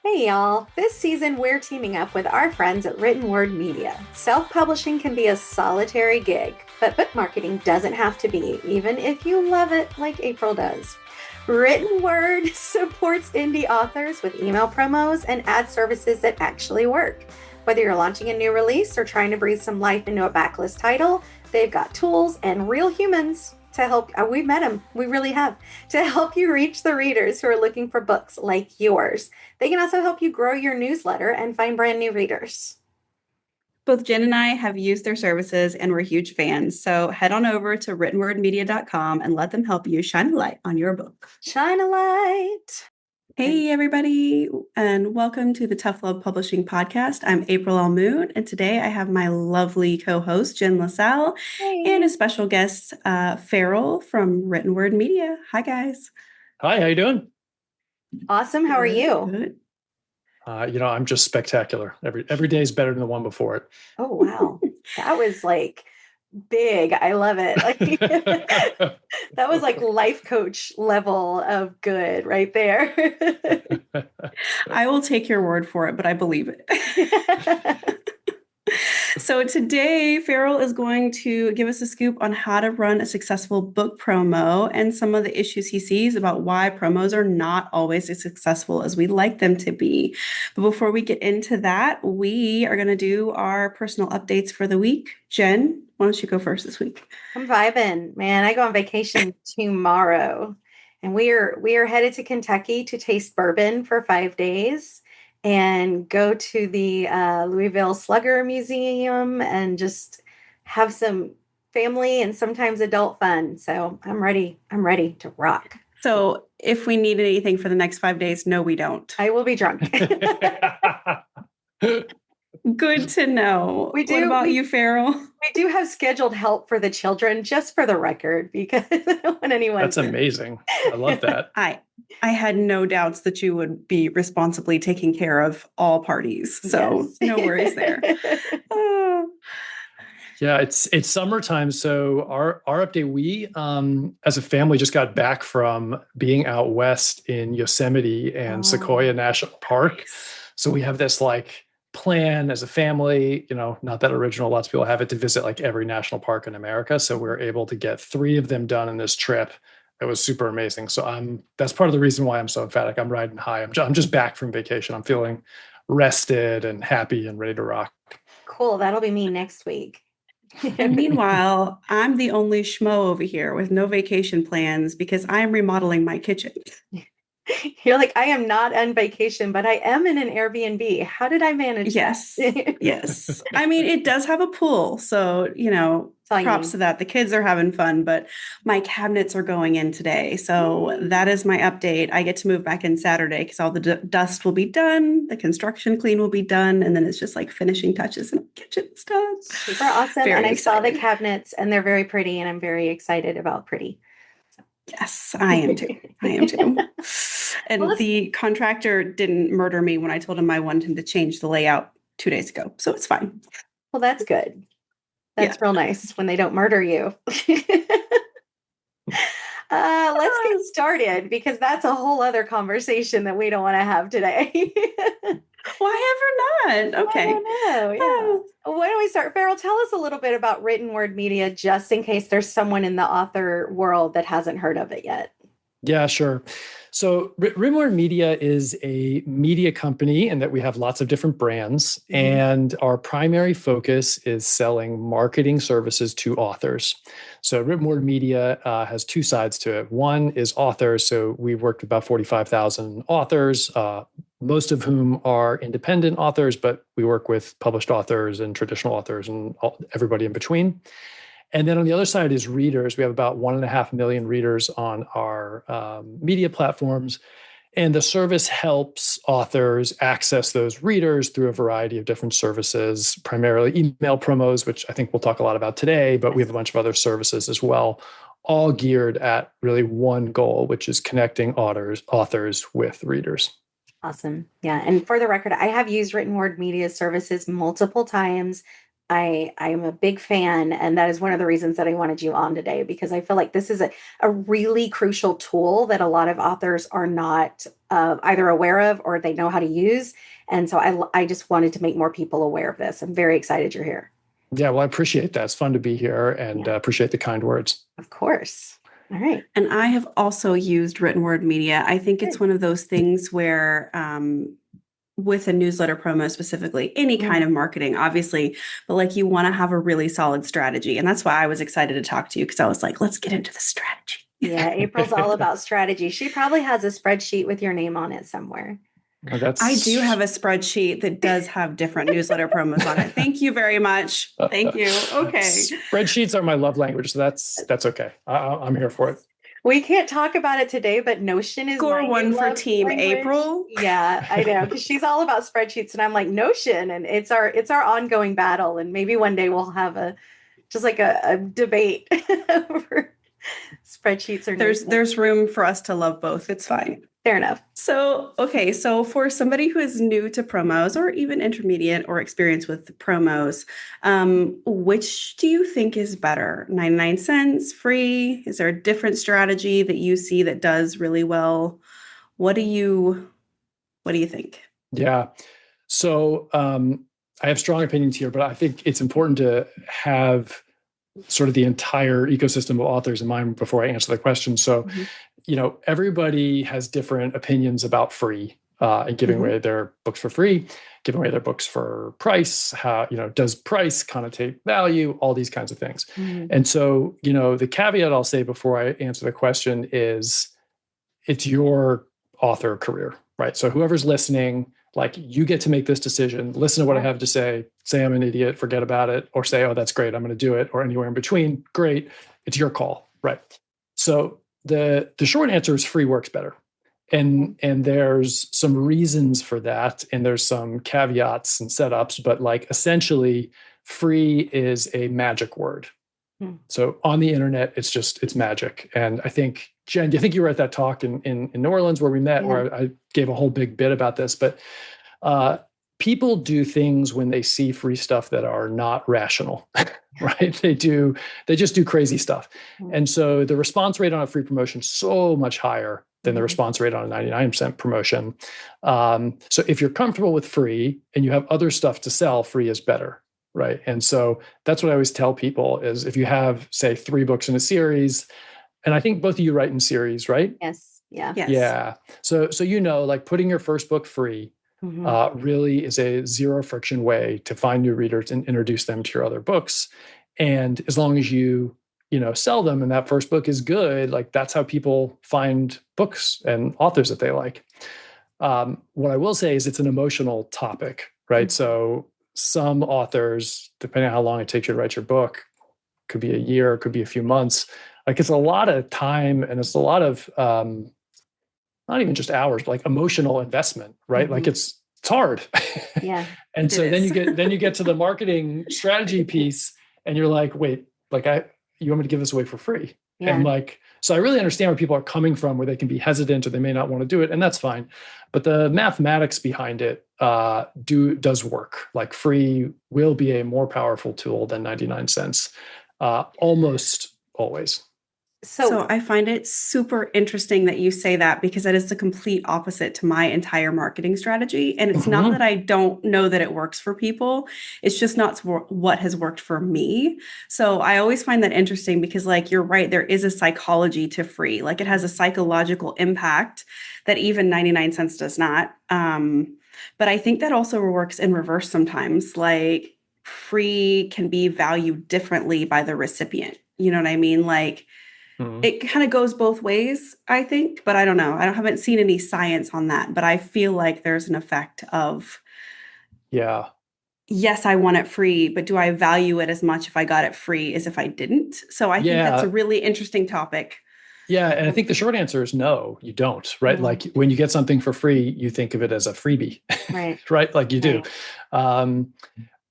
Hey y'all, this season we're teaming up with our friends at Written Word Media. Self publishing can be a solitary gig, but book marketing doesn't have to be, even if you love it like April does. Written Word supports indie authors with email promos and ad services that actually work. Whether you're launching a new release or trying to breathe some life into a backlist title, they've got tools and real humans to help. We've met them, we really have, to help you reach the readers who are looking for books like yours. They can also help you grow your newsletter and find brand new readers. Both Jen and I have used their services and we're huge fans. So head on over to writtenwordmedia.com and let them help you shine a light on your book. Shine a light. Hey, everybody, and welcome to the Tough Love Publishing Podcast. I'm April Almoon, and today I have my lovely co-host, Jen LaSalle, and a special guest, Ferol from Written Word Media. Hi, guys. Hi, how you doing? Awesome. How are you? Good. I'm just spectacular. Every day is better than the one before it. Oh, wow. That was like big. I love it. Like that was like life coach level of good right there. I will take your word for it, but I believe it. So today, Ferol is going to give us a scoop on how to run a successful book promo and some of the issues he sees about why promos are not always as successful as we'd like them to be. But before we get into that, we are going to do our personal updates for the week. Jen, why don't you go first this week? I'm vibing, man. I go on vacation tomorrow, and we are headed to Kentucky to taste bourbon for 5 days and go to the Louisville Slugger Museum and just have some family and sometimes adult fun. So I'm ready. I'm ready to rock. So if we need anything for the next 5 days, no, we don't. I will be drunk. Good to know. We do. What about you, Ferol? We do have scheduled help for the children, just for the record, because I don't want anyone. That's amazing. I love that. I had no doubts that you would be responsibly taking care of all parties. So Yes. No worries there. Yeah, it's summertime. So our update, we as a family just got back from being out west in Yosemite and Sequoia National Park. So we have this like plan as a family, not that original. Lots of people have it, to visit like every national park in America. So we're able to get 3 of them done in this trip. It was super amazing. So that's part of the reason why I'm so emphatic. I'm riding high. I'm just back from vacation. I'm feeling rested and happy and ready to rock. Cool. That'll be me next week. And meanwhile, I'm the only schmo over here with no vacation plans because I'm remodeling my kitchen. You're like, I am not on vacation, but I am in an Airbnb. How did I manage Yes. that? Yes. I mean, it does have a pool. So, props to that. The kids are having fun, but my cabinets are going in today. So that is my update. I get to move back in Saturday because all the dust will be done. The construction clean will be done. And then it's just like finishing touches and the kitchen's done. Super awesome. Very and I excited. saw the cabinets and they're very pretty and I'm very excited about pretty. Yes, I am too. I am too. And the contractor didn't murder me when I told him I wanted him to change the layout 2 days ago. So it's fine. Well, that's good. That's real nice when they don't murder you. Let's get started because that's a whole other conversation that we don't want to have today. Why ever not? Okay. I don't know. Yeah. Why don't we start? Ferol, tell us a little bit about Written Word Media, just in case there's someone in the author world that hasn't heard of it yet. Yeah, sure. So Written Word Media is a media company in that we have lots of different brands, and our primary focus is selling marketing services to authors. So Written Word Media has 2 sides to it. One is authors. So we've worked with about 45,000 authors, most of whom are independent authors, but we work with published authors and traditional authors and everybody in between. And then on the other side is readers. We have about 1.5 million readers on our media platforms. And the service helps authors access those readers through a variety of different services, primarily email promos, which I think we'll talk a lot about today, but we have a bunch of other services as well, all geared at really one goal, which is connecting authors with readers. Awesome. Yeah. And for the record, I have used Written Word Media services multiple times. I'm a big fan, and that is one of the reasons that I wanted you on today, because I feel like this is a really crucial tool that a lot of authors are not either aware of or they know how to use. And so I just wanted to make more people aware of this. I'm very excited you're here. Yeah, well, I appreciate that. It's fun to be here, and Yeah, appreciate the kind words. of course. All right. And I have also used written word media. I think it's Good. one of those things where, with a newsletter promo specifically, any kind of marketing, obviously, but like you want to have a really solid strategy. And that's why I was excited to talk to you, because I was like, let's get into the strategy. Yeah, April's all about strategy. She probably has a spreadsheet with your name on it somewhere. I do have a spreadsheet that does have different newsletter promos on it. Thank you very much. Thank you. Okay. Spreadsheets are my love language, so that's okay. I'm here for it. We can't talk about it today, but Notion is Score my one new for love Team language. April. Yeah, I know, because she's all about spreadsheets, and I'm like Notion, and it's our ongoing battle. And maybe one day we'll have a debate over spreadsheets or Notion. There's room for us to love both. It's fine. Fair enough. So, okay. So for somebody who is new to promos or even intermediate or experienced with promos, which do you think is better? 99 cents, free? Is there a different strategy that you see that does really well? What do you think? Yeah. So I have strong opinions here, but I think it's important to have sort of the entire ecosystem of authors in mind before I answer the question. So, everybody has different opinions about free and giving away their books for free, giving away their books for price. How, does price connotate value? All these kinds of things. And so, the caveat I'll say before I answer the question is it's your author career, right? So whoever's listening, like, you get to make this decision, listen to what I have to say I'm an idiot, forget about it, or say, oh, that's great, I'm going to do it, or anywhere in between, great. It's your call, right? So the short answer is free works better. And there's some reasons for that, and there's some caveats and setups, but like essentially free is a magic word. So on the internet, it's magic. And I think, Jen, do you think you were at that talk in New Orleans where we met, where I gave a whole big bit about this? But people do things when they see free stuff that are not rational, right? They just do crazy stuff. And so the response rate on a free promotion is so much higher than the response rate on a 99% promotion. So if you're comfortable with free and you have other stuff to sell, free is better. Right. And so that's what I always tell people is if you have, say, 3 books in a series, and I think both of you write in series, right? Yes. Yeah. Yes. Yeah. So like putting your first book free really is a zero friction way to find new readers and introduce them to your other books. And as long as you sell them and that first book is good, like that's how people find books and authors that they like. What I will say is it's an emotional topic, right? So some authors, depending on how long it takes you to write your book, could be a year, could be a few months. Like it's a lot of time and it's a lot of not even just hours, but like emotional investment, right? Like it's hard. Yeah. And so then you get to the marketing strategy piece and you're like, wait, like you want me to give this away for free? Yeah. And like, so I really understand where people are coming from, where they can be hesitant or they may not want to do it, and that's fine. But the mathematics behind it does work. Like free will be a more powerful tool than 99 cents, almost always. So I find it super interesting that you say that, because that is the complete opposite to my entire marketing strategy. And it's not that I don't know that it works for people. It's just not what has worked for me. So I always find that interesting because, like, you're right, there is a psychology to free. Like it has a psychological impact that even 99 cents does not. But I think that also works in reverse sometimes. Like free can be valued differently by the recipient. You know what I mean? Like, it kind of goes both ways, I think, but I don't know. Haven't seen any science on that, but I feel like there's an effect of, yes, I want it free, but do I value it as much if I got it free as if I didn't? So I think that's a really interesting topic. Yeah. And I think the short answer is no, you don't, right? Like when you get something for free, you think of it as a freebie, right? Right? Like you do.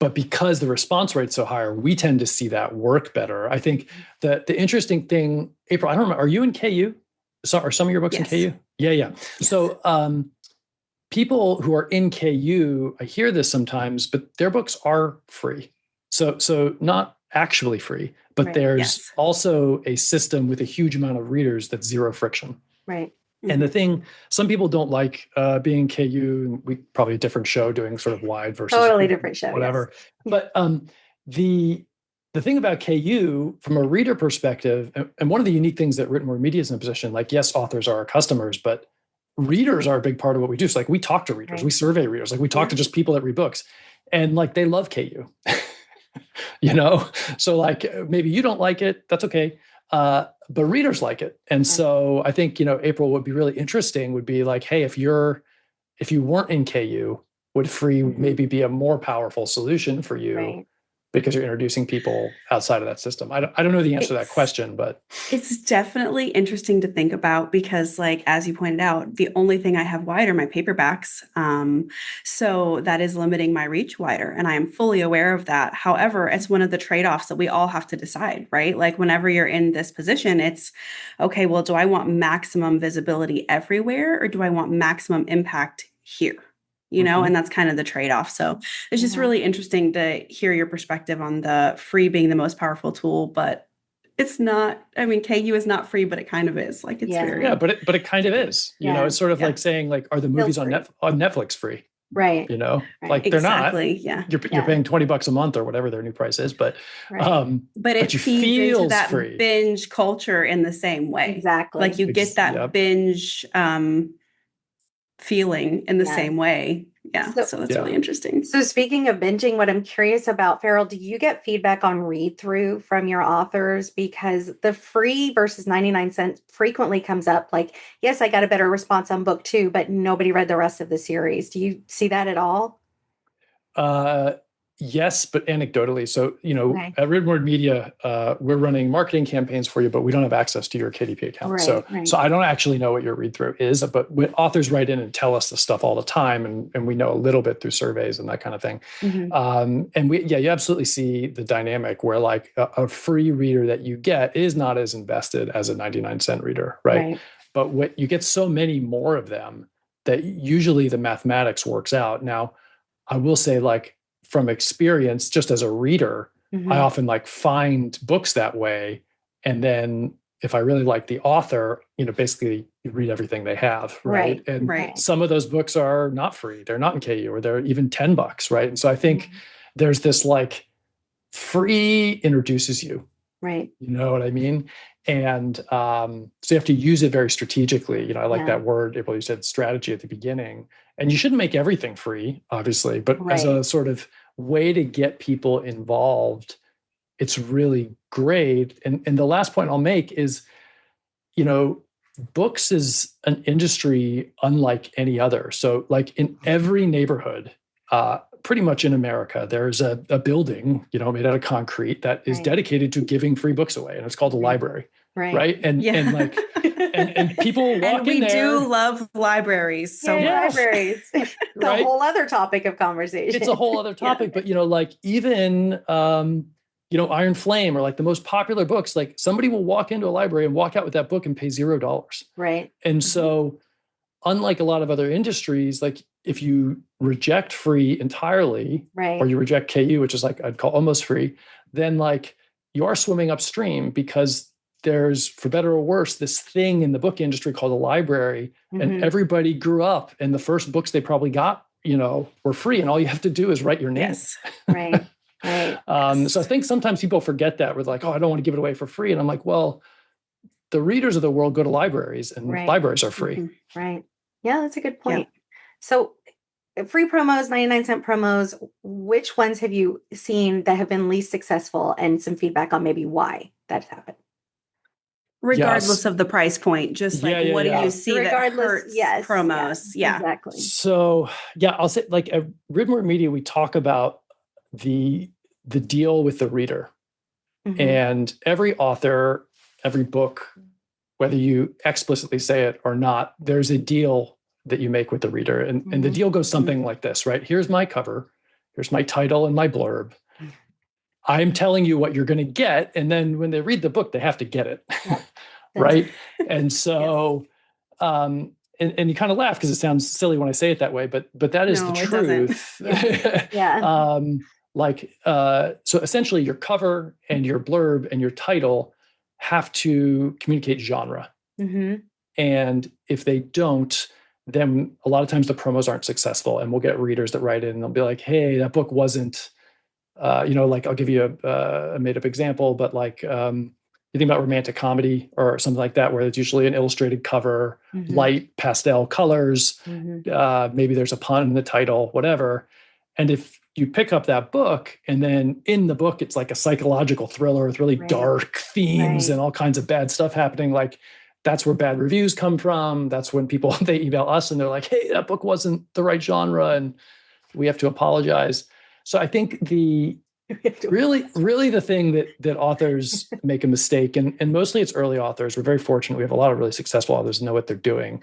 But because the response rate's so higher, we tend to see that work better. I think the interesting thing, April, I don't remember, are you in KU? So are some of your books in KU? Yeah. Yes. So people who are in KU, I hear this sometimes, but their books are free. So not actually free, but Right. there's also a system with a huge amount of readers that's zero friction. Right. And the thing, some people don't like being KU. We probably a different show doing sort of wide versus Totally different show. whatever. Yes. But the thing about KU from a reader perspective, and one of the unique things that written word media is in a position, like, yes, authors are our customers, but readers are a big part of what we do. So like we talk to readers, we survey readers, like we talk to just people that read books, and like they love KU. So like maybe you don't like it, that's okay. But readers like it. And so I think, April, would be really interesting would be like, hey, if you weren't in KU, would free maybe be a more powerful solution for you because you're introducing people outside of that system? I don't know the answer to that question, but it's definitely interesting to think about because, like, as you pointed out, the only thing I have wide are my paperbacks. So that is limiting my reach wider, and I am fully aware of that. However, it's one of the trade-offs that we all have to decide, right? Like whenever you're in this position, it's okay, well, do I want maximum visibility everywhere or do I want maximum impact here? And that's kind of the trade-off. So it's just really interesting to hear your perspective on the free being the most powerful tool, but it's not. I mean, KU is not free, but it kind of is. Like it's very but it kind of is. It's sort of like saying, like, are the movies on Netflix free? Right. Like they're exactly. not. You're paying $20 a month or whatever their new price is, but it feeds into that free binge culture in the same way. Exactly. Like you get that binge feeling in the same way. So that's really interesting. So speaking of binging, what I'm curious about, Ferol, do you get feedback on read through from your authors? Because the free versus 99 cents frequently comes up. Like, yes, I got a better response on book 2, but nobody read the rest of the series. Do you see that at all? Yes, but anecdotally. So, at Written Word Media, we're running marketing campaigns for you, but we don't have access to your KDP account. So I don't actually know what your read through is, but when authors write in and tell us this stuff all the time, and we know a little bit through surveys and that kind of thing. And you absolutely see the dynamic where like a free reader that you get is not as invested as a 99-cent reader, right? But what you get so many more of them that usually the mathematics works out. Now, I will say, like, from experience, just as a reader, I often like find books that way. And then if I really like the author, basically you read everything they have. Right. And some of those books are not free. They're not in KU, or they're even $10. Right. And so I think there's this like free introduces you. Right. You know what I mean? And so you have to use it very strategically. I like that word, April, you said strategy at the beginning. And you shouldn't make everything free, obviously, but as a sort of way to get people involved, it's really great. And the last point I'll make is, books is an industry unlike any other. So like in every neighborhood, pretty much in America, there's a building, made out of concrete that is dedicated to giving free books away. And it's called a library. Right. And like, and people walk and we in there. do love libraries. So libraries. It's a whole other topic of conversation. It's a whole other topic, but like even, Iron Flame or like the most popular books, like somebody will walk into a library and walk out with that book and pay $0. Right. And so unlike a lot of other industries, like if you reject free entirely, or you reject KU, which is like, I'd call almost free, then like you are swimming upstream because there's, for better or worse, this thing in the book industry called a library, and everybody grew up and the first books they probably got, were free, and all you have to do is write your name. Yes. Right. So I think sometimes people forget that with like, oh, I don't want to give it away for free. And I'm like, well, the readers of the world go to libraries, and libraries are free. Right. Yeah, that's a good point. Yeah. So free promos, 99-cent promos, which ones have you seen that have been least successful, and some feedback on maybe why that's happened? Regardless of the price point, just like what do you see that hurts promos? Yeah, exactly. So I'll say, like at Written Word Media, we talk about the deal with the reader, and every author, every book, whether you explicitly say it or not, there's a deal that you make with the reader, and the deal goes something like this, right? Here's my cover, here's my title and my blurb. I'm telling you what you're going to get, and then when they read the book, they have to get it, right? And so, and you kind of laugh because it sounds silly when I say it that way, but that is the truth. So essentially your cover and your blurb and your title have to communicate genre. Mm-hmm. And if they don't, then a lot of times the promos aren't successful, and we'll get readers that write in and they'll be like, hey, that book wasn't, like I'll give you a made up example, but like you think about romantic comedy or something like that, where it's usually an illustrated cover, Mm-hmm. light pastel colors, Mm-hmm. maybe there's a pun in the title, whatever. And if you pick up that book and then in the book, it's like a psychological thriller with really Right. dark themes Right. and all kinds of bad stuff happening, like that's where bad reviews come from. That's when people, they email us and they're like, hey, that book wasn't the right genre and we have to apologize. So I think really the thing that authors make a mistake, and mostly it's early authors. We're very fortunate. We have a lot of really successful authors who know what they're doing,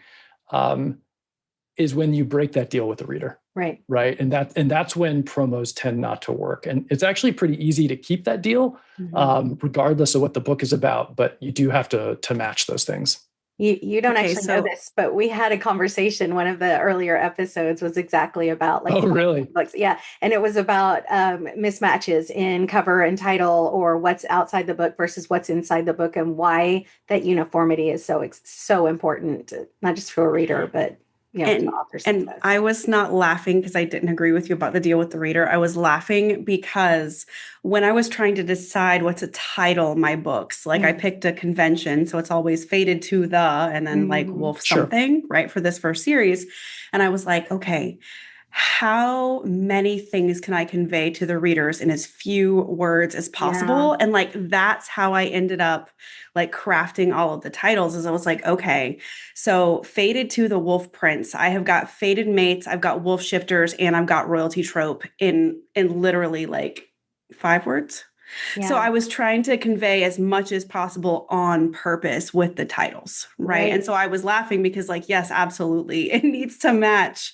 is when you break that deal with the reader. Right. Right. And that's when promos tend not to work. And it's actually pretty easy to keep that deal, regardless of what the book is about, but you do have to match those things. You don't actually know this, but we had a conversation. One of the earlier episodes was exactly about like, oh, really? Books. Yeah. And it was about mismatches in cover and title, or what's outside the book versus what's inside the book, and why that uniformity is so important, not just for a reader, but to authors. And I was not laughing because I didn't agree with you about the deal with the reader. I was laughing because when I was trying to decide what to title my books, like I picked a convention, so it's always fated to the, and then like wolf something, right, for this first series. And I was like, okay, how many things can I convey to the readers in as few words as possible? And like, that's how I ended up like crafting all of the titles. Is I was like, okay, so fated to the wolf prince, I have got fated mates, I've got wolf shifters, and I've got royalty trope in literally like 5 words. So I was trying to convey as much as possible on purpose with the titles, right? And so I was laughing because like, yes, absolutely, it needs to match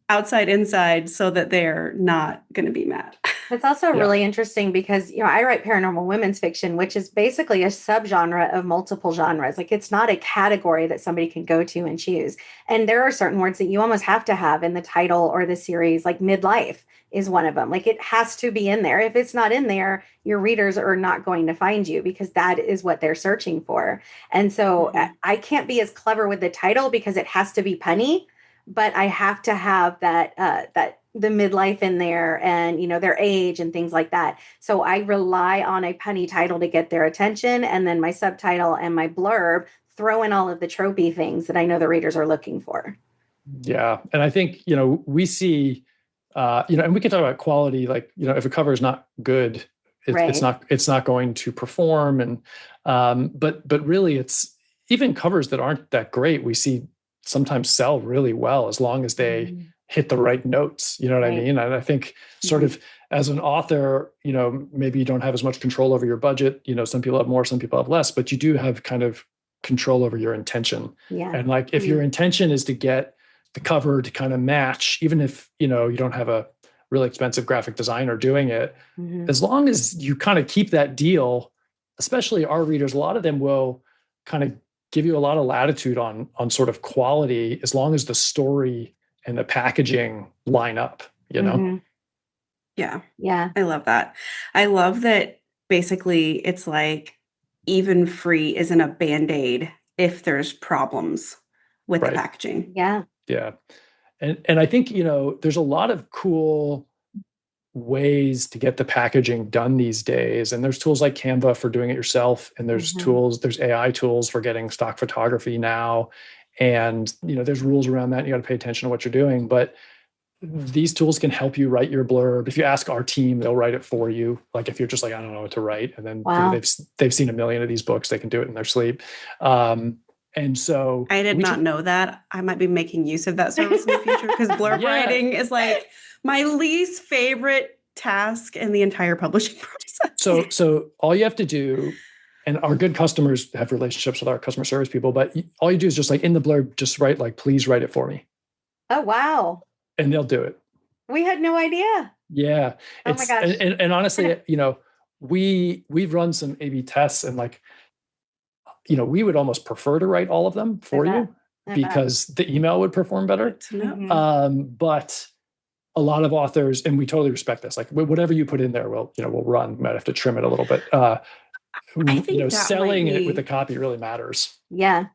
outside inside so that they're not going to be mad. It's also really interesting because, I write paranormal women's fiction, which is basically a subgenre of multiple genres. Like, it's not a category that somebody can go to and choose. And there are certain words that you almost have to have in the title or the series, like midlife is one of them. Like, it has to be in there. If it's not in there, your readers are not going to find you because that is what they're searching for. And so I can't be as clever with the title because it has to be punny, but I have to have that the midlife in there and their age and things like that. So I rely on a punny title to get their attention, and then my subtitle and my blurb throw in all of the tropey things that I know the readers are looking for. Yeah, and I think we see, and we can talk about quality. Like if a cover is not good, it's not going to perform. And but really, it's even covers that aren't that great, we see sometimes sell really well as long as they hit the right notes. You know what I mean? And I think sort of as an author, maybe you don't have as much control over your budget. Some people have more, some people have less, but you do have kind of control over your intention. Yeah. And like, if your intention is to get the cover to kind of match, even if, you don't have a really expensive graphic designer doing it, as long as you kind of keep that deal, especially our readers, a lot of them will kind of give you a lot of latitude on sort of quality, as long as the story and the packaging line up, Yeah. Yeah. I love that. I love that basically it's like even free isn't a Band-Aid if there's problems with the packaging. Yeah. Yeah. And I think, there's a lot of cool ways to get the packaging done these days. And there's tools like Canva for doing it yourself. And there's there's AI tools for getting stock photography now. And, there's rules around that. You got to pay attention to what you're doing. But these tools can help you write your blurb. If you ask our team, they'll write it for you. Like if you're just like, I don't know what to write. And then they've seen a million of these books, they can do it in their sleep. And so I did not know that. I might be making use of that service in the future because blurb writing is like my least favorite task in the entire publishing process. So all you have to do, and our good customers have relationships with our customer service people, but all you do is just like in the blurb, just write like, please write it for me. Oh, wow. And they'll do it. We had no idea. Yeah. Oh my gosh. And honestly, we've run some A/B tests, and like, we would almost prefer to write all of them for you because the email would perform better. Good to know. But a lot of authors, and we totally respect this, like whatever you put in there, we'll run, might have to trim it a little bit. I think that Selling might it be, with the copy really matters. Yeah.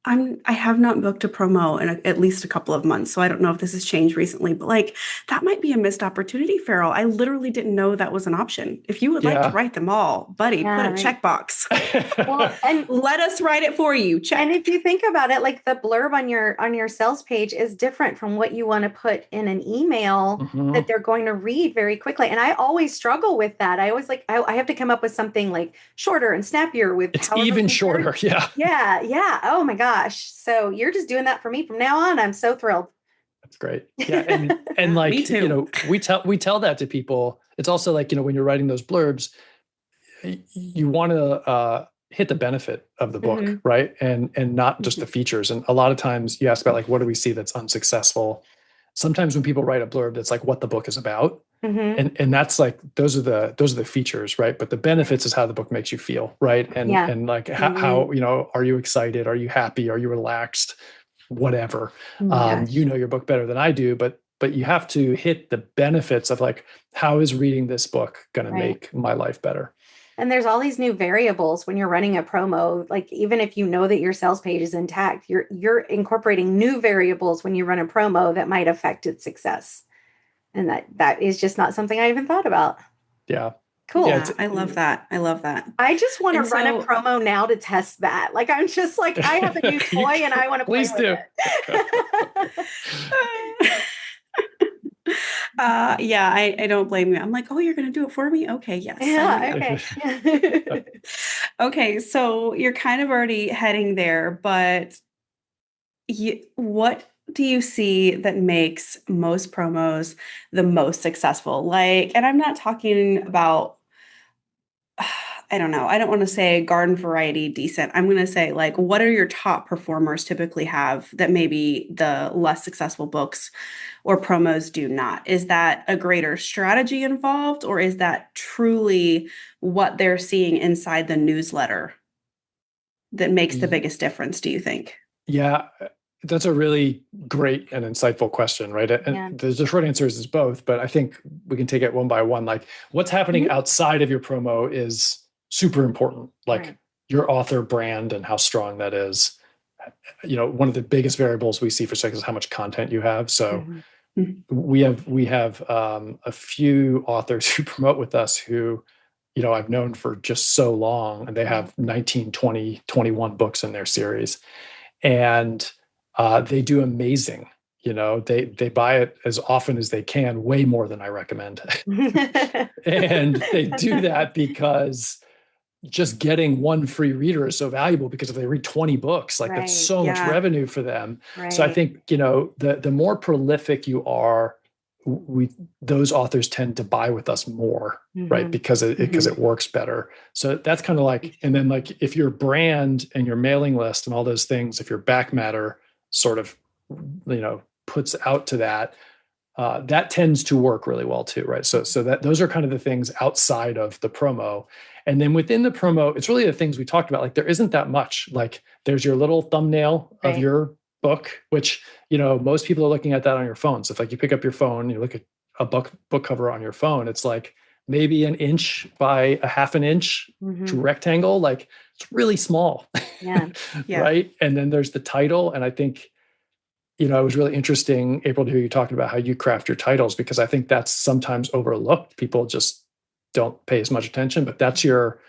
I have not booked a promo in at least a couple of months, so I don't know if this has changed recently, but like that might be a missed opportunity, Ferol. I literally didn't know that was an option. If you would like to Yeah. write them all, buddy, Yeah, put a right. checkbox. Well, and Let us write it for you. Check. and if you think about it, like the blurb on your sales page is different from what you want to put in an email Mhm. that they're going to read very quickly. And I always struggle with that. I always like I have to come up with something like shorter and snappier with It's however even many shorter. words. Yeah. Yeah, yeah. Oh my gosh. So you're just doing that for me from now on. I'm so thrilled. That's great. Yeah. And like, Me too. we tell that to people. It's also like, when you're writing those blurbs, you want to hit the benefit of the book, Mhm. right? And not just the features. And a lot of times you ask about like, what do we see that's unsuccessful? Sometimes when people write a blurb, that's like what the book is about. Mhm. And that's like, those are the features, right? But the benefits is how the book makes you feel, right? Yeah. And like how, are you excited? Are you happy? Are you relaxed? Whatever. Gosh. You know your book better than I do, but you have to hit the benefits of like, how is reading this book going to Right. make my life better? And there's all these new variables when you're running a promo. Like even if you know that your sales page is intact, you're incorporating new variables when you run a promo that might affect its success. And that is just not something I even thought about. Yeah. Cool. Yeah, I love that. I love that. I just want to And run a so- promo now to test that. Like I'm just like I have a new toy and I want to play Please with do. it. Yeah, I don't blame you. I'm like, oh, you're going to do it for me? Okay, yes. Yeah, okay. Okay, so you're kind of already heading there, but what do you see that makes most promos the most successful? Like, and I'm not talking about, I don't know. I don't want to say garden variety decent. I'm going to say, like, what are your top performers typically have that maybe the less successful books or promos do not? Is that a greater strategy involved, or is that truly what they're seeing inside the newsletter that makes the biggest difference, do you think? Yeah, that's a really great and insightful question, right? And the short answer is both, but I think we can take it one by one. Like what's happening outside of your promo is super important. Like your author brand and how strong that is. One of the biggest variables we see for success is how much content you have. So we have a few authors who promote with us who, I've known for just so long, and they have 19, 20, 21 books in their series. And they do amazing. They buy it as often as they can, way more than I recommend. And they do that because just getting one free reader is so valuable, because if they read 20 books, like that's so much revenue for them. So I think, the more prolific you are, those authors tend to buy with us more, right? Because it works better. So that's kind of like, and then like if your brand and your mailing list and all those things, if your back matter sort of, puts out to that, that tends to work really well too, right? So that those are kind of the things outside of the promo. And then within the promo, it's really the things we talked about. Like there isn't that much. Like there's your little thumbnail of your book, which, most people are looking at that on your phone. So if like you pick up your phone, you look at a book cover on your phone, it's like maybe an inch by a half an inch rectangle. Like it's really small. Yeah. Right. And then there's the title. And I think, it was really interesting, April, to hear you talking about how you craft your titles, because I think that's sometimes overlooked. People just don't pay as much attention, but that's your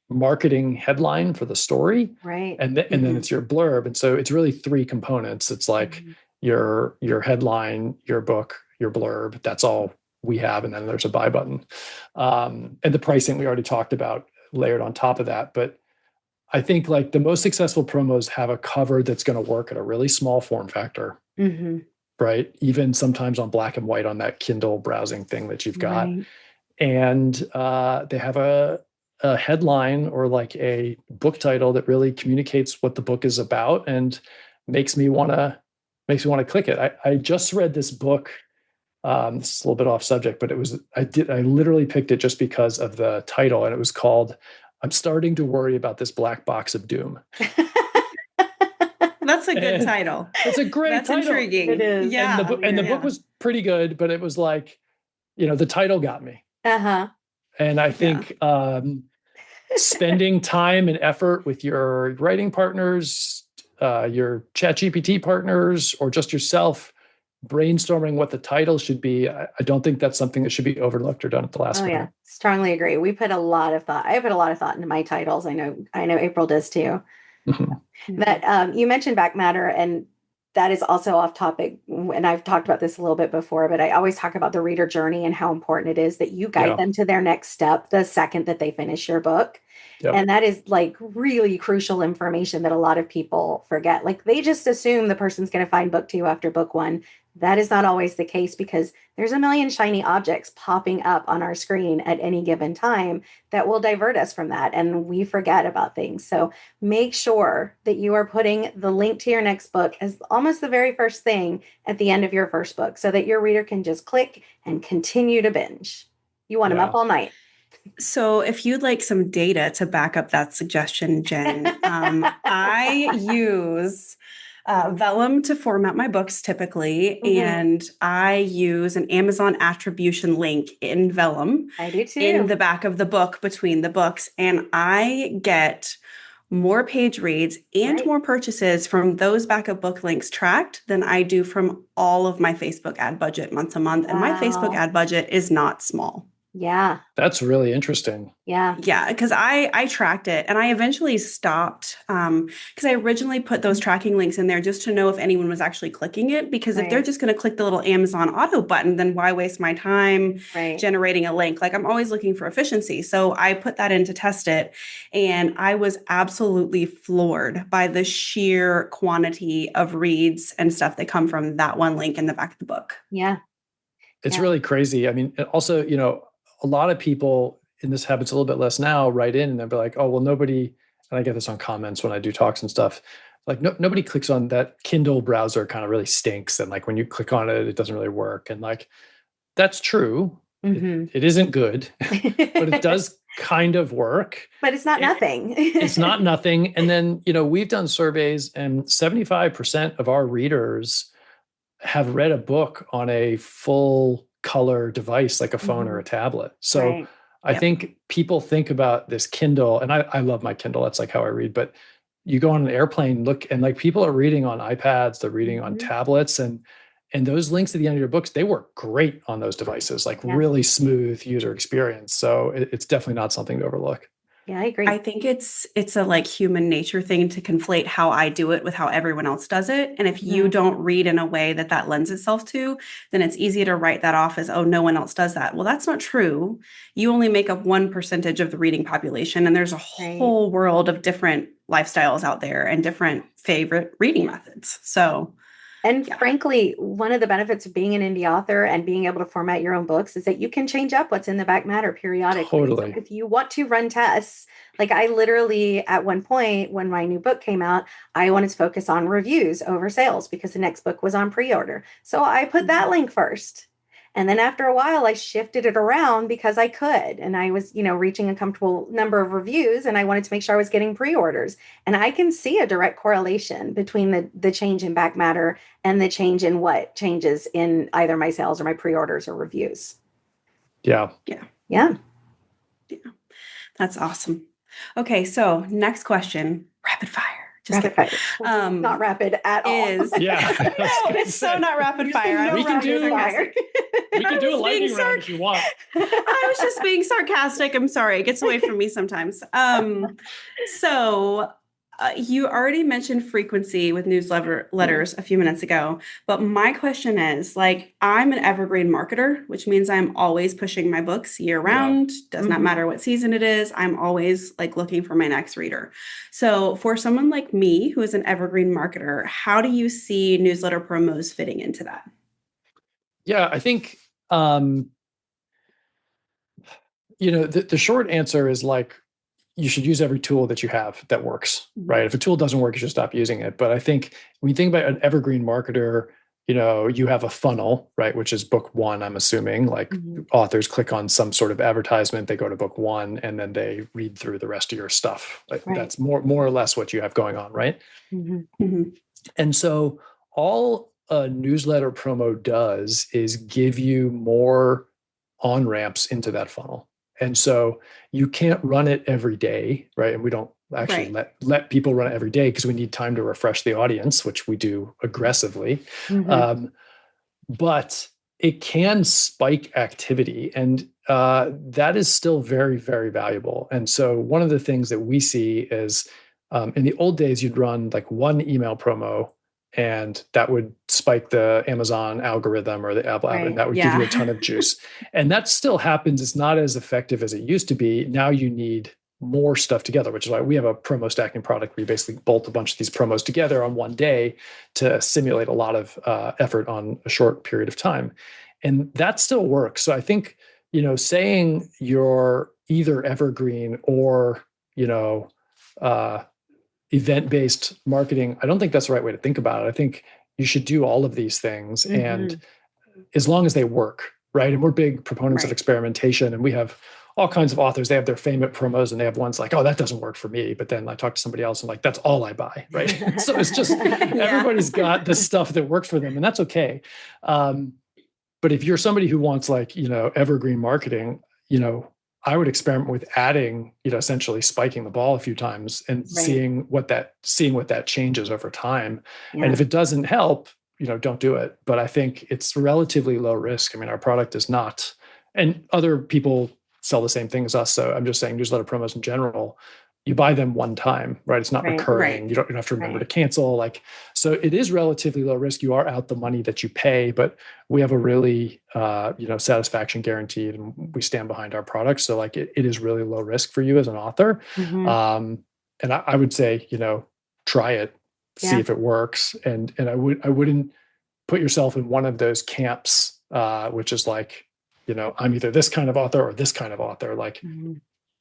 marketing headline for the story. Right. And then it's your blurb. And so it's really three components. It's like your headline, your book, your blurb. That's all we have. And then there's a buy button. And the pricing we already talked about layered on top of that. But I think like the most successful promos have a cover that's going to work at a really small form factor, right? Even sometimes on black and white on that Kindle browsing thing that you've got. And they have a headline or like a book title that really communicates what the book is about and makes me want to click it. I just read this book. This is a little bit off subject, but I literally picked it just because of the title, and it was called "I'm Starting to Worry About This Black Box of Doom." That's That's a good title. It's a great That's That's intriguing. It is. Yeah. And the book was pretty good, but it was like, the title got me. Uh-huh. And I think spending time and effort with your writing partners, your ChatGPT partners, or just yourself, brainstorming what the title should be, I don't think that's something that should be overlooked or done at the last minute. Yeah, strongly agree. We put a lot of thought. I put a lot of thought into my titles. I know April does too. Mm-hmm. But you mentioned back matter, and that is also off topic. And I've talked about this a little bit before, but I always talk about the reader journey and how important it is that you guide them to their next step the second that they finish your book. Yep. And that is like really crucial information that a lot of people forget. Like they just assume the person's going to find book 2 after book 1. That is not always the case because there's a million shiny objects popping up on our screen at any given time that will divert us from that. And we forget about things. So make sure that you are putting the link to your next book as almost the very first thing at the end of your first book so that your reader can just click and continue to binge. You want them up all night. So if you'd like some data to back up that suggestion, Jen, I use Vellum to format my books typically, and I use an Amazon attribution link in Vellum. I do too. In the back of the book between the books, and I get more page reads and more purchases from those backup book links tracked than I do from all of my Facebook ad budget month to month. Wow. And my Facebook ad budget is not small. Yeah. That's really interesting. Yeah. Yeah. Because I tracked it and I eventually stopped because I originally put those tracking links in there just to know if anyone was actually clicking it. Because if they're just going to click the little Amazon auto button, then why waste my time generating a link? Like I'm always looking for efficiency. So I put that in to test it. And I was absolutely floored by the sheer quantity of reads and stuff that come from that one link in the back of the book. Yeah. It's really crazy. I mean, also, a lot of people, and this happens a little bit less now, write in and they'll be like, oh, well, nobody, and I get this on comments when I do talks and stuff, like nobody clicks on that. Kindle browser kind of really stinks. And like when you click on it, it doesn't really work. And like, that's true. It isn't good, but it does kind of work. But it's not nothing. It's not nothing. And then, we've done surveys and 75% of our readers have read a book on a full color device like a phone or a tablet. So I think people think about this Kindle, and I love my Kindle. That's like how I read. But you go on an airplane, look, and like people are reading on iPads, they're reading on tablets, and those links at the end of your books, they work great on those devices, like really smooth user experience. So it's definitely not something to overlook. Yeah, I agree. I think it's a like human nature thing to conflate how I do it with how everyone else does it. And if you don't read in a way that lends itself to, then it's easy to write that off as, oh, no one else does that. Well, that's not true. You only make up 1% of the reading population. And there's a whole world of different lifestyles out there and different favorite reading methods. So And frankly, one of the benefits of being an indie author and being able to format your own books is that you can change up what's in the back matter periodically. Totally. So if you want to run tests, like I literally, at one point when my new book came out, I wanted to focus on reviews over sales because the next book was on pre-order. So I put that link first. And then after a while, I shifted it around because I could. And I was, reaching a comfortable number of reviews and I wanted to make sure I was getting pre-orders. And I can see a direct correlation between the change in back matter and the change in what changes in either my sales or my pre-orders or reviews. Yeah. That's awesome. Okay. So next question, rapid fire. Just rapid fire. Not rapid at all. It's so not rapid fire. We can do a lightning round if you want. I was just being sarcastic. I'm sorry. It gets away from me sometimes. So you already mentioned frequency with newsletters a few minutes ago, but my question is, like, I'm an evergreen marketer, which means I'm always pushing my books year round. Does not matter what season it is. I'm always like looking for my next reader. So for someone like me, who is an evergreen marketer, how do you see newsletter promos fitting into that? Yeah, I think, the short answer is like, you should use every tool that you have that works, right? If a tool doesn't work, you should stop using it. But I think when you think about an evergreen marketer, you have a funnel, right? Which is book 1, I'm assuming, like authors click on some sort of advertisement, they go to book 1, and then they read through the rest of your stuff. Like that's more or less what you have going on, right? And so all a newsletter promo does is give you more on-ramps into that funnel. And so you can't run it every day, right? And we don't actually let people run it every day because we need time to refresh the audience, which we do aggressively. But it can spike activity, and that is still very, very valuable. And so one of the things that we see is in the old days, you'd run like one email promo, and that would spike the Amazon algorithm or the Apple algorithm, and that would give you a ton of juice. And that still happens. It's not as effective as it used to be. Now you need more stuff together, which is why we have a promo stacking product where you basically bolt a bunch of these promos together on one day to simulate a lot of effort on a short period of time. And that still works. So I think, saying you're either evergreen or, event-based marketing, I don't think that's the right way to think about it. I think you should do all of these things, and as long as they work, right? And we're big proponents of experimentation, and we have all kinds of authors. They have their favorite promos, and they have ones like, oh, that doesn't work for me. But then I talk to somebody else and like, that's all I buy, right? So it's just, everybody's got the stuff that works for them, and that's okay. But if you're somebody who wants like, evergreen marketing, I would experiment with adding, essentially spiking the ball a few times and seeing what that changes over time. And if it doesn't help, don't do it. But I think it's relatively low risk. I mean, our product is not, and other people sell the same thing as us. So I'm just saying newsletter promos in general, you buy them one time, right? It's not recurring. You don't have to remember to cancel. So it is relatively low risk. You are out the money that you pay, but we have a really, satisfaction guaranteed, and we stand behind our product. So it is really low risk for you as an author. And I would say, try it, see if it works. And I wouldn't put yourself in one of those camps, which is like, I'm either this kind of author or this kind of author.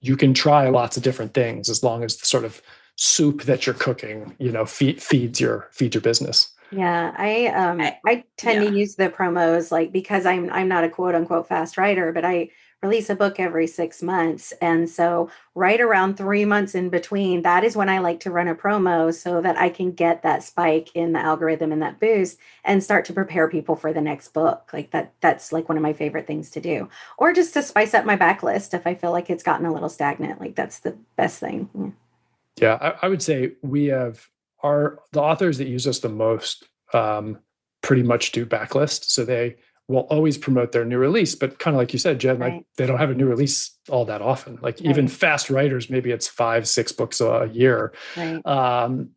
You can try lots of different things as long as the sort of soup that you're cooking, feeds your business. Yeah, I tend to use the promos because I'm not a quote unquote fast writer, but I release a book every 6 months. And so right around 3 months in between, that is when I like to run a promo so that I can get that spike in the algorithm and that boost and start to prepare people for the next book. That's one of my favorite things to do. Or just to spice up my backlist if I feel like it's gotten a little stagnant. That's the best thing. Yeah, I would say we have the authors that use us the most pretty much do backlist. So they will always promote their new release, but kind of like you said, Jen, they don't have a new release all that often. Even fast writers, maybe it's 5-6 books a year. And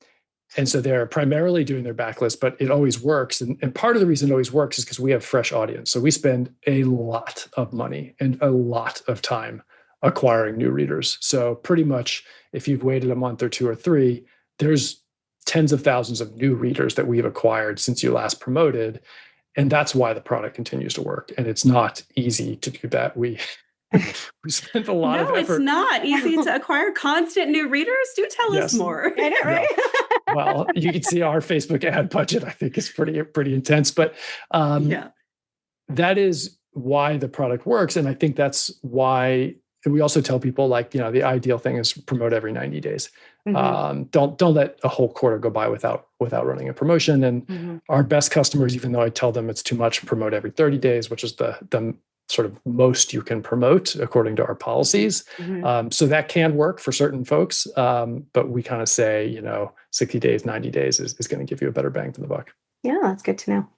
so they're primarily doing their backlist, but it always works. And part of the reason it always works is because we have fresh audience. So we spend a lot of money and a lot of time acquiring new readers. So pretty much if you've waited a month or 2 or 3, there's tens of thousands of new readers that we've acquired since you last promoted. And that's why the product continues to work. And it's not easy to do that. We spent a lot of effort. No, it's not easy to acquire constant new readers. Do tell us more. I know, right? Well, you can see our Facebook ad budget, I think, is pretty intense. But that is why the product works. And I think that's why we also tell people the ideal thing is promote every 90 days. Don't let a whole quarter go by without running a promotion. And our best customers, even though I tell them it's too much, promote every 30 days, which is the sort of most you can promote according to our policies. So that can work for certain folks. But we kind of say, 60 days, 90 days is going to give you a better bang for the buck. Yeah, that's good to know.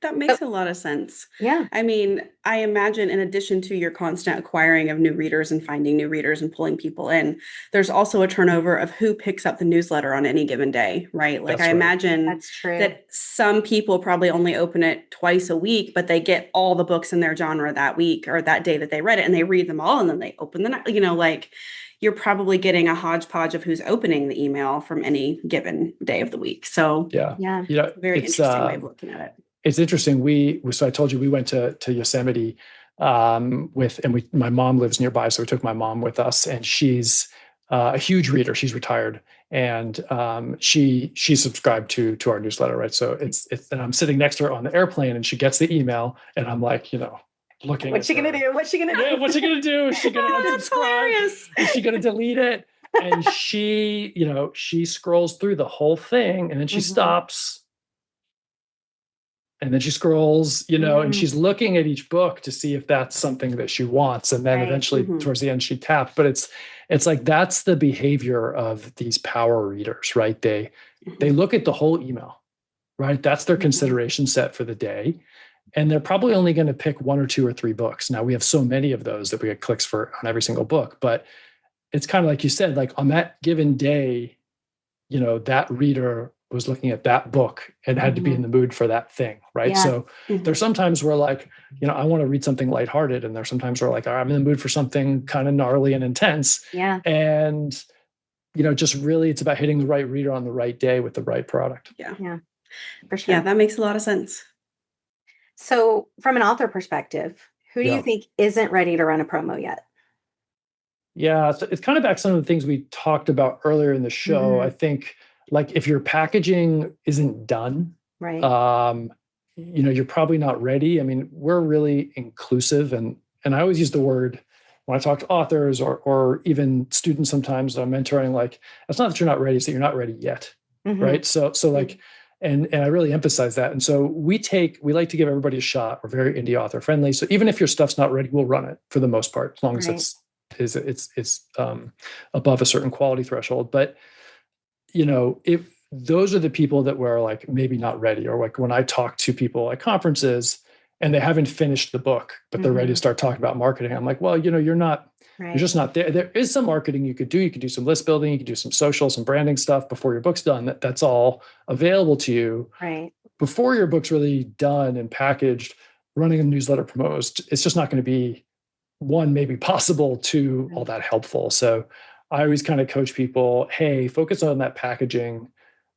That makes a lot of sense. Yeah. I mean, I imagine in addition to your constant acquiring of new readers and finding new readers and pulling people in, there's also a turnover of who picks up the newsletter on any given day, right? That's I right. imagine that some people probably only open it twice a week, but they get all the books in their genre that week or that day that they read it, and they read them all, and then they open the, you're probably getting a hodgepodge of who's opening the email from any given day of the week. So yeah. Very interesting way of looking at it. It's interesting. So I told you we went to Yosemite my mom lives nearby. So we took my mom with us, and she's a huge reader. She's retired, and she subscribed to our newsletter. Right. So and I'm sitting next to her on the airplane, and she gets the email, and I'm like, looking. What's she going to do? What's she going to do? Yeah, what's she going to do? Is she going to unsubscribe? Is she going to delete it? And she, she scrolls through the whole thing and then she stops. And then she scrolls, and she's looking at each book to see if that's something that she wants. And then eventually towards the end, she tapped. But it's like, that's the behavior of these power readers, right? They look at the whole email, right? That's their consideration set for the day. And they're probably only going to pick 1 or 2 or 3 books. Now we have so many of those that we get clicks for on every single book, but it's kind of like you said, like on that given day, that reader was looking at that book and had to be in the mood for that thing, right? Yeah. So there's sometimes where like, I want to read something lighthearted, and there's sometimes where like, I'm in the mood for something kind of gnarly and intense. Yeah. And, just really it's about hitting the right reader on the right day with the right product. Yeah. Yeah. For sure. Yeah, that makes a lot of sense. So from an author perspective, who do you think isn't ready to run a promo yet? Yeah, so it's kind of back to some of the things we talked about earlier in the show. I think like if your packaging isn't done, right, you're probably not ready. I mean, we're really inclusive, and I always use the word when I talk to authors or even students sometimes that I'm mentoring, like, it's not that you're not ready, it's that you're not ready yet. Right. So like, and I really emphasize that. And so we like to give everybody a shot. We're very indie author friendly. So even if your stuff's not ready, we'll run it for the most part, as long as it's above a certain quality threshold. But if those are the people that were like maybe not ready, or like when I talk to people at conferences and they haven't finished the book, but they're ready to start talking about marketing, I'm like, well, you're just not there. There is some marketing you could do. You could do some list building. You could do some social, some branding stuff before your book's done. That's all available to you. Right. Before your book's really done and packaged, running a newsletter promotes, it's just not going to be, one, maybe possible, two, all that helpful. So I always kind of coach people, hey, focus on that packaging,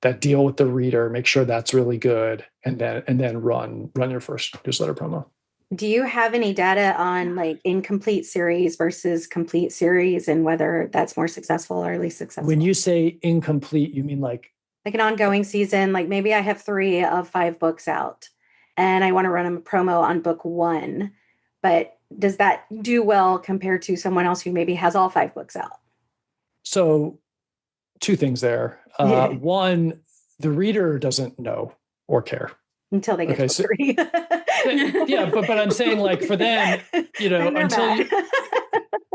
that deal with the reader, make sure that's really good, and then run your first newsletter promo. Do you have any data on like incomplete series versus complete series and whether that's more successful or least successful? When you say incomplete, you mean like an ongoing season? Like maybe I have 3 of 5 books out and I want to run a promo on book 1, but does that do well compared to someone else who maybe has all 5 books out? So 2 things there. One, the reader doesn't know or care until they get to 3. Yeah, but I'm saying, like, for them, until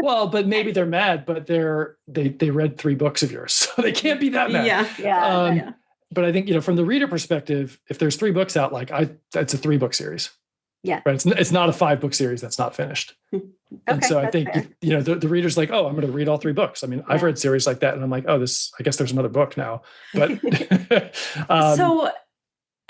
but maybe they're mad, but they read 3 books of yours, so they can't be that mad. Yeah. But I think, from the reader perspective, if there's 3 books out, like that's a 3-book series. Yeah. Right. It's not a 5-book series that's not finished. And so I think, the reader's like, oh, I'm going to read all 3 books. I mean, I've read series like that and I'm like, oh, I guess there's another book now. But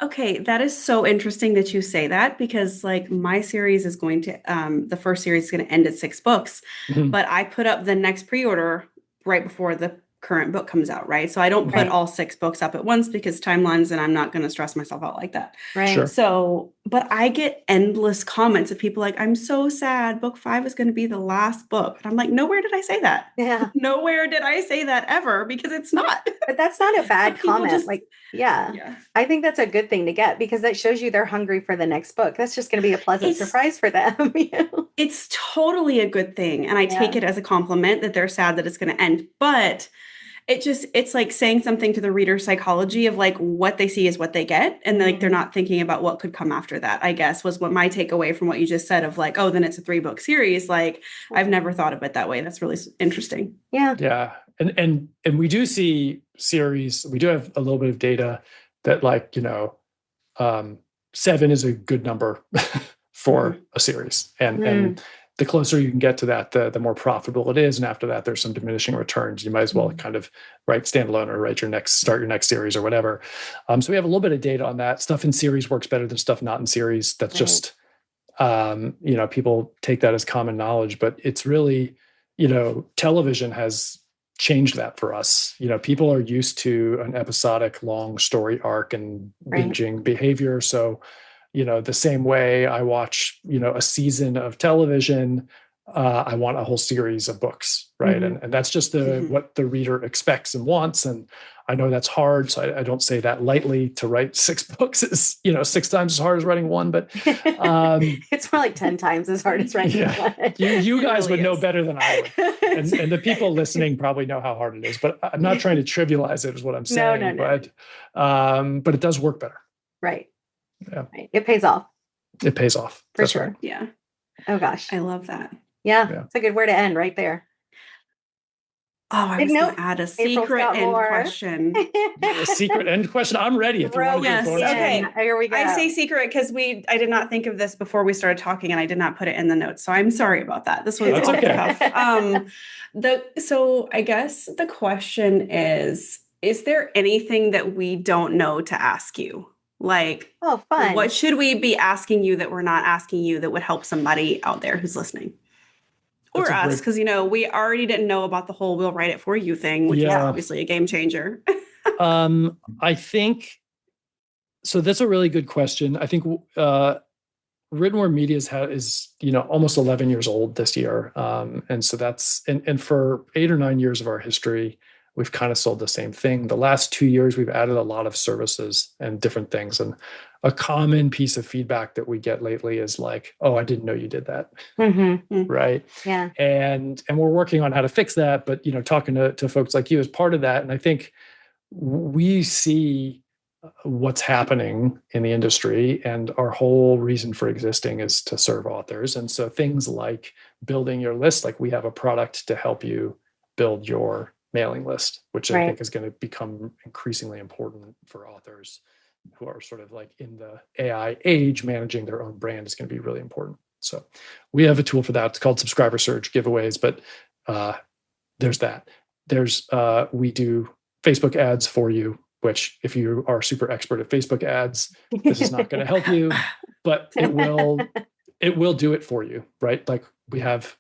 okay, that is so interesting that you say that, because like my series is going to, the first series is going to end at 6 books, but I put up the next pre-order right before the current book comes out, right? So I don't put all 6 books up at once because timelines, and I'm not going to stress myself out like that. Right. Sure. So, but I get endless comments of people like, I'm so sad, book 5 is going to be the last book. And I'm like, nowhere did I say that. Yeah. Nowhere did I say that ever, because it's not. But that's not a bad comment. I think that's a good thing to get, because that shows you they're hungry for the next book. That's just going to be a pleasant surprise for them. It's totally a good thing. And I take it as a compliment that they're sad that it's going to end. But it's like saying something to the reader psychology of like, what they see is what they get. And like, they're not thinking about what could come after that, I guess, was what my takeaway from what you just said of like, oh, then it's a 3-book series. Like, I've never thought of it that way. That's really interesting. Yeah. Yeah. And we do see series, we do have a little bit of data that, like, 7 is a good number for a series. And the closer you can get to that, the more profitable it is. And after that, there's some diminishing returns. You might as well kind of write standalone or start your next series or whatever. So we have a little bit of data on that. Stuff in series works better than stuff not in series. That's just, people take that as common knowledge, but it's really, television has changed that for us. People are used to an episodic long story arc and binging behavior. So, the same way I watch, a season of television, I want a whole series of books, right? And that's just what the reader expects and wants. And I know that's hard, so I don't say that lightly. To write 6 books is 6 times as hard as writing one, but it's more like 10 times as hard as writing one. You guys really would know is. better than I would, and the people listening probably know how hard it is. But I'm not trying to trivialize it, is what I'm saying. No. But it does work better. Right. Yeah. Right. It pays off. It pays off. For That's sure. right. Yeah. Oh gosh. I love that. Yeah. It's a good word to end right there. Oh, I was going to add a secret end question. A secret end question? I'm ready if you want to do bonus. Okay. Here we go. I say secret because I did not think of this before we started talking, and I did not put it in the notes. So I'm sorry about that. This was off the cuff. So I guess the question is there anything that we don't know to ask you? Like, oh, fun. What should we be asking you that we're not asking you that would help somebody out there who's listening? Or us, because, we already didn't know about the whole we'll write it for you thing, which is obviously a game changer. I think, so that's a really good question. I think Written Word Media is almost 11 years old this year. And so that's, and for 8 or 9 years of our history, we've kind of sold the same thing. The last 2 years, we've added a lot of services and different things. And a common piece of feedback that we get lately is like, oh, I didn't know you did that. Right. Yeah. And we're working on how to fix that. But, talking to folks like you as part of that. And I think we see what's happening in the industry, and our whole reason for existing is to serve authors. And so things like building your list, like we have a product to help you build your mailing list, which I think is going to become increasingly important for authors who are sort of like in the AI age. Managing their own brand is going to be really important. So we have a tool for that. It's called Subscriber Surge Giveaways, but there's that. We do Facebook ads for you, which if you are super expert at Facebook ads, this is not going to help you, but it will do it for you, right? Like we have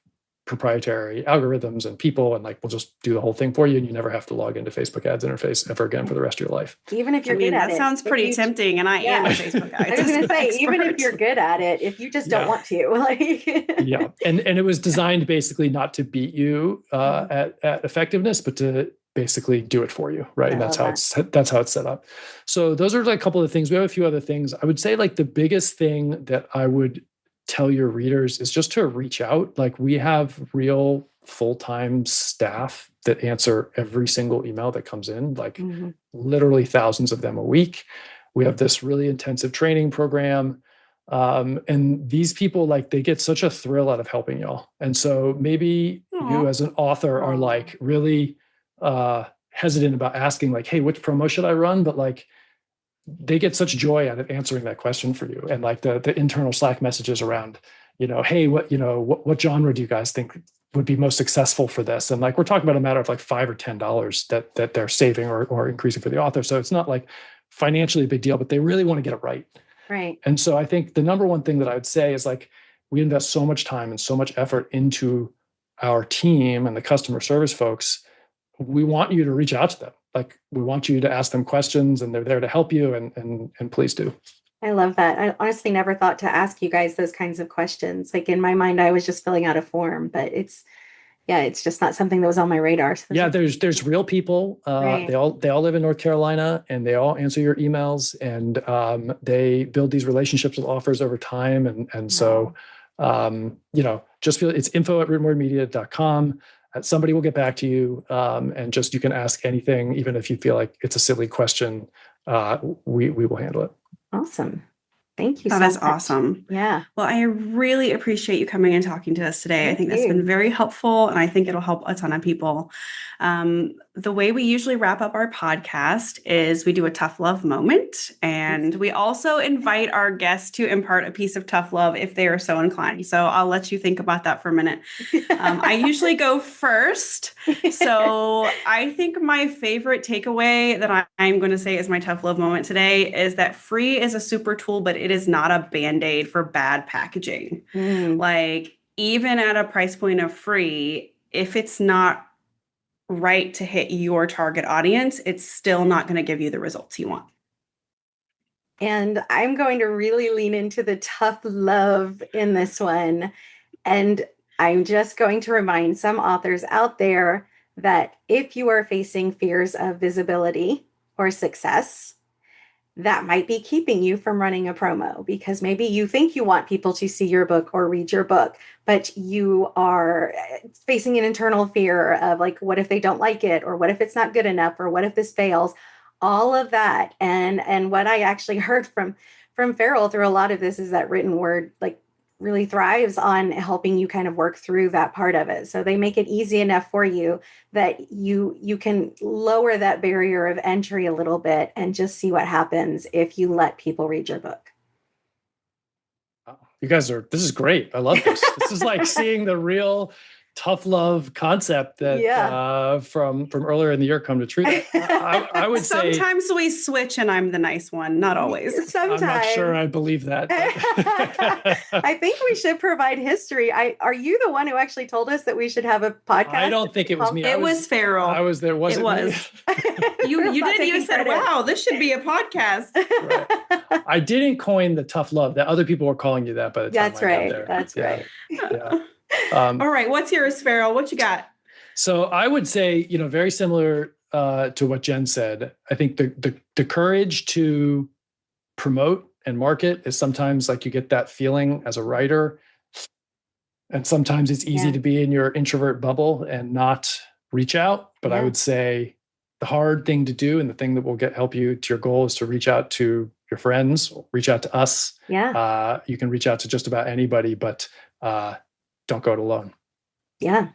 proprietary algorithms and people, and like we'll just do the whole thing for you, and you never have to log into Facebook ads interface ever again for the rest of your life. Even if you're good at it. That sounds pretty tempting, and I am a Facebook ads. I was going to say, even if you're good at it, if you just don't want to, yeah. And it was designed basically not to beat you at effectiveness, but to basically do it for you, right? And that's how it's set up. So those are like a couple of things. We have a few other things. I would say like the biggest thing that I would tell your readers is just to reach out. Like we have real full-time staff that answer every single email that comes in, like literally thousands of them a week. We have this really intensive training program. And these people, like, they get such a thrill out of helping y'all. And so maybe you as an author are like really hesitant about asking like, hey, which promo should I run? But like, they get such joy out of answering that question for you. And like the internal Slack messages around, hey, what genre do you guys think would be most successful for this? And like, we're talking about a matter of like $5 or $10 that they're saving or increasing for the author. So it's not like financially a big deal, but they really want to get it right. Right. And so I think the number one thing that I would say is like, we invest so much time and so much effort into our team and the customer service folks. We want you to reach out to them. Like we want you to ask them questions, and they're there to help you, and please do. I love that. I honestly never thought to ask you guys those kinds of questions. Like in my mind, I was just filling out a form, but it's just not something that was on my radar. So there's real people. Right. They all live in North Carolina, and they all answer your emails, and they build these relationships with offers over time. And so, just feel it's info@writtenwordmedia.com. Somebody will get back to you, and just you can ask anything, even if you feel like it's a silly question. We will handle it. Awesome. Thank you so much. That's awesome. Yeah. Well, I really appreciate you coming and talking to us today. I think that's been very helpful, and I think it'll help a ton of people. The way we usually wrap up our podcast is we do a tough love moment, and we also invite our guests to impart a piece of tough love if they are so inclined. So I'll let you think about that for a minute. I usually go first. So I think my favorite takeaway that I'm going to say is my tough love moment today is that free is a super tool, but it is not a Band-Aid for bad packaging. Like even at a price point of free, if it's not right to hit your target audience, it's still not going to give you the results you want. And I'm going to really lean into the tough love in this one. And I'm just going to remind some authors out there that if you are facing fears of visibility or success, that might be keeping you from running a promo, because maybe you think you want people to see your book or read your book, but you are facing an internal fear of like, what if they don't like it? Or what if it's not good enough? Or what if this fails? All of that. And what I actually heard from Ferol through a lot of this is that written word like really thrives on helping you kind of work through that part of it. So they make it easy enough for you that you can lower that barrier of entry a little bit and just see what happens if you let people read your book. You guys this is great. I love this. This is like seeing the real tough love concept that from earlier in the year come to truth. I would say sometimes we switch and I'm the nice one, not always. Sometimes. I'm not sure I believe that. I think we should provide history. Are you the one who actually told us that we should have a podcast? I don't think it was me. It was Ferol. I was there. It was. You did. You said, credit. Wow, this should be a podcast. Right. I didn't coin the tough love. That other people were calling you that by the time That's right. That's right. Yeah. All right. What's yours, Ferol? What you got? So I would say, very similar to what Jen said. I think the courage to promote and market is sometimes like you get that feeling as a writer. And sometimes it's easy to be in your introvert bubble and not reach out. But I would say the hard thing to do and the thing that will help you to your goal is to reach out to your friends, reach out to us. Yeah. You can reach out to just about anybody, but don't go it alone. Yeah.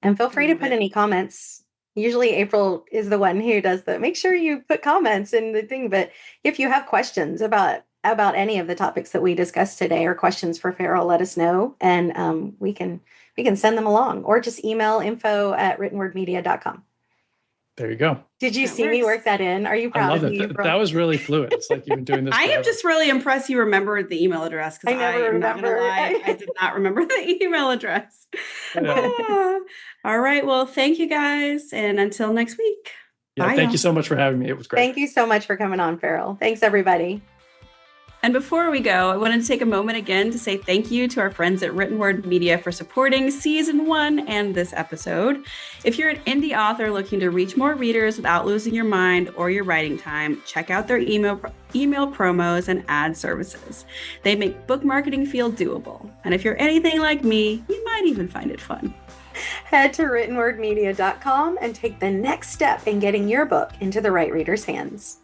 And feel free to put any comments. Usually April is the one who does make sure you put comments in the thing. But if you have questions about any of the topics that we discussed today or questions for Ferol, let us know. And we can send them along, or just email info@writtenwordmedia.com. There you go. Did you see me work that in? Are you proud of me? That was really fluid. It's like you've been doing this. I am just really impressed you remembered the email address, because I am not going to lie, I did not remember the email address. All right. Well, thank you guys. And until next week. Bye, thank you so much for having me. It was great. Thank you so much for coming on, Ferol. Thanks, everybody. And before we go, I wanted to take a moment again to say thank you to our friends at Written Word Media for supporting Season 1 and this episode. If you're an indie author looking to reach more readers without losing your mind or your writing time, check out their email promos and ad services. They make book marketing feel doable. And if you're anything like me, you might even find it fun. Head to writtenwordmedia.com and take the next step in getting your book into the right reader's hands.